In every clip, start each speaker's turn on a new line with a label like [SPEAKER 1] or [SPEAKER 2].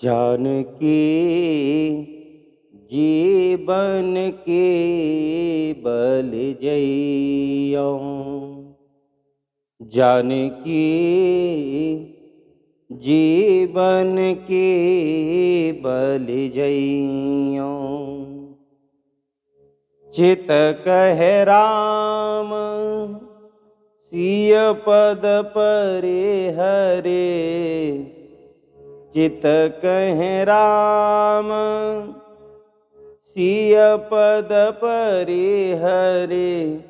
[SPEAKER 1] जानकी जीवन के बल जइयो। जानकी जीवन के बल जइयो। चित कह राम सिय पद परे हरे। चित कह राम सिय पद परे हरे।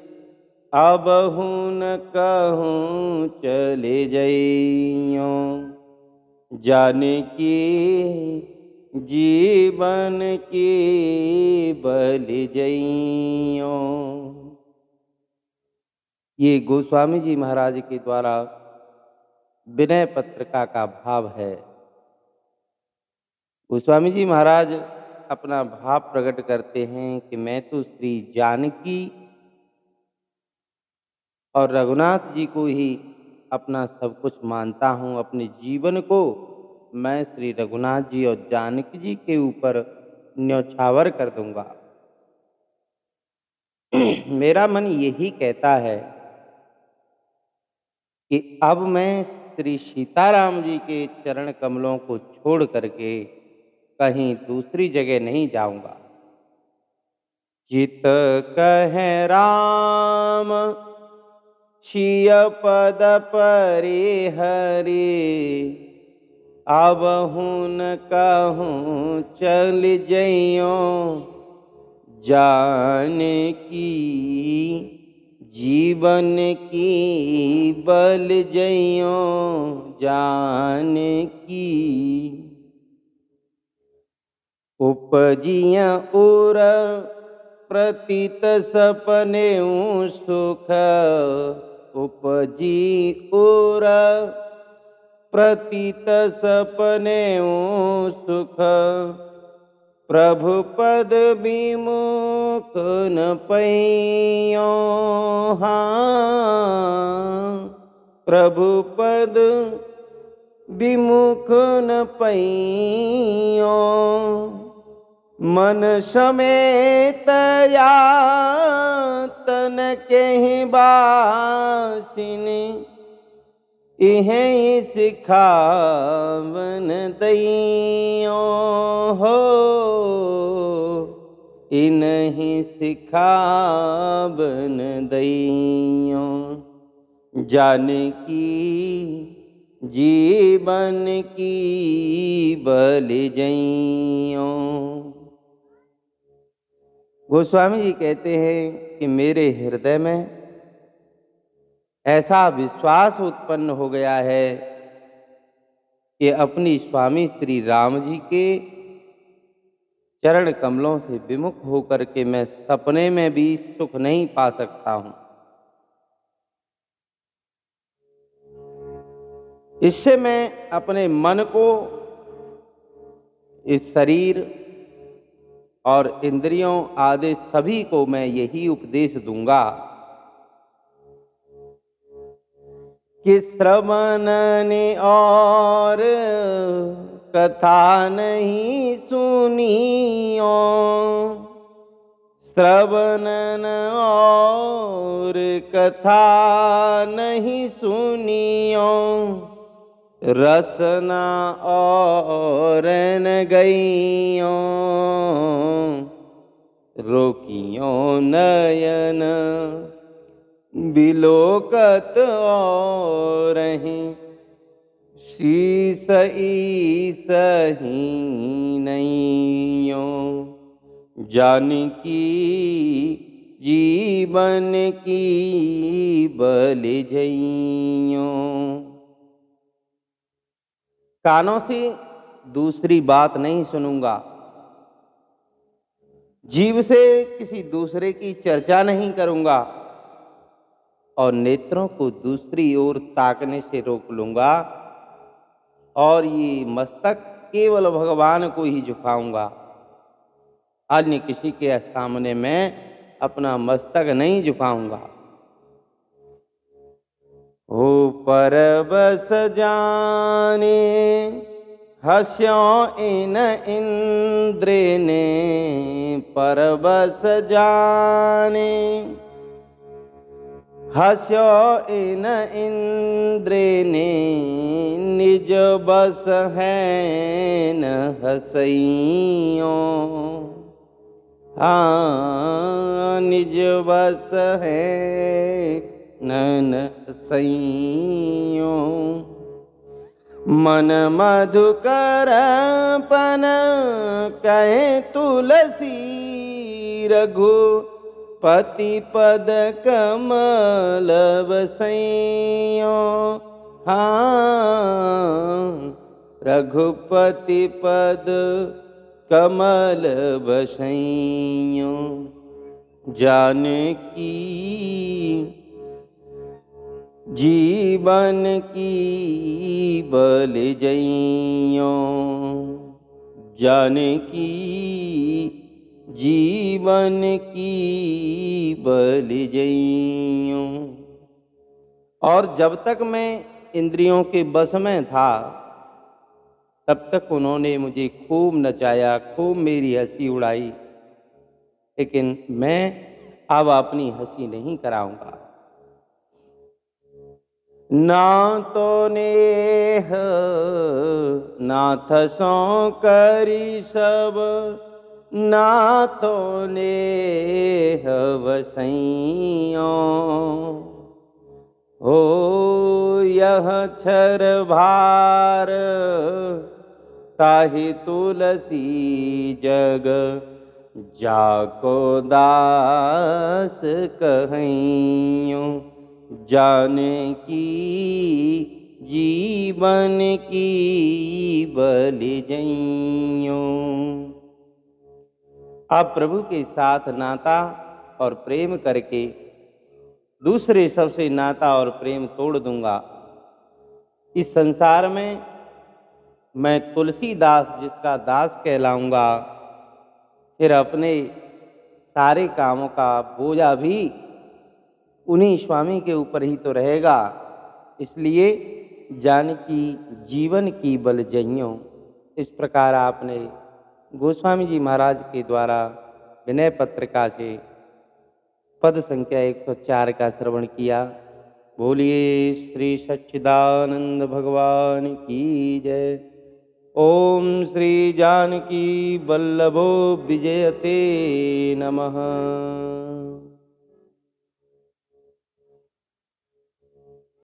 [SPEAKER 1] अबहु न कहूँ चले जइयो। जानकी जीवन की बल जइयो। ये गोस्वामी जी महाराज के द्वारा विनय पत्रिका का भाव है। गोस्वामी जी महाराज अपना भाव प्रकट करते हैं कि मैं तो श्री जानकी और रघुनाथ जी को ही अपना सब कुछ मानता हूँ। अपने जीवन को मैं श्री रघुनाथ जी और जानकी जी के ऊपर न्यौछावर कर दूंगा। मेरा मन यही कहता है कि अब मैं श्री सीताराम जी के चरण कमलों को छोड़ करके कहीं दूसरी जगह नहीं जाऊंगा। चित कह राम सिय पद परे हरे। अबहु न कहूँ चल जइयो। जानकी जीवन की बल जइयो। जानकी उपजिया उर प्रतीत सपने सुख। उपजी उर प्रतीत सपने सुख। प्रभु पद विमुख न पैयो। प्रभु पद विमुख न पैयो। मन समेत यातन केहि बासिन। इहें सिखावन दइयो हो। इन्हीं सिखावन दइयो। जानकी जीवन की बल जइयो। गोस्वामी जी कहते हैं कि मेरे हृदय में ऐसा विश्वास उत्पन्न हो गया है कि अपनी स्वामी श्री राम जी के चरण कमलों से विमुख होकर के मैं सपने में भी सुख नहीं पा सकता हूं। इससे मैं अपने मन को, इस शरीर और इंद्रियों आदि सभी को मैं यही उपदेश दूंगा कि श्रवण और कथा नहीं सुनियो। श्रवण और कथा नहीं सुनियो। रसना और न गइयो। रोकियो नयन बिलोकत और शीस ईसही नइयो। जानकी जीवन की बल जइयो। कानों से दूसरी बात नहीं सुनूंगा। जीभ से किसी दूसरे की चर्चा नहीं करूंगा और नेत्रों को दूसरी ओर ताकने से रोक लूंगा और ये मस्तक केवल भगवान को ही झुकाऊंगा। अन्य किसी के सामने मैं अपना मस्तक नहीं झुकाऊंगा। हो परबस जाने हस्यो इन इंद्र ने परबस जाने, हस्यो इन इंद्र ने निज बस है न हसइयों, हाँ निज बस है न हसइयों। मन मधुकर पन कहे तुलसी, रघुपति पद कमल बसइयों, हाँ रघुपति पद कमल बसइयों। जानकी जीवन की बल जइयों, जानकी जीवन की बल जइयों। और जब तक मैं इंद्रियों के बस में था तब तक उन्होंने मुझे खूब नचाया, खूब मेरी हंसी उड़ाई, लेकिन मैं अब अपनी हंसी नहीं कराऊंगा। ना तो नेह नाथ सो करी सब, ना तो नेह वसइयों, हो यह छर भार ताहि तुलसी जग, जाको दास कहियों। जानकी जीवन की बल जइयों। अब प्रभु के साथ नाता और प्रेम करके दूसरे सबसे नाता और प्रेम तोड़ दूंगा। इस संसार में मैं तुलसीदास जिसका दास कहलाऊंगा, फिर अपने सारे कामों का बोझा भी उन्हीं स्वामी के ऊपर ही तो रहेगा। इसलिए जानकी जीवन की बल जइयों। इस प्रकार आपने गोस्वामी जी महाराज के द्वारा विनय पत्रिका से पद संख्या 104 का श्रवण किया। बोलिए श्री सच्चिदानंद भगवान की जय। ओम श्री जानकी वल्लभो विजयते नमः।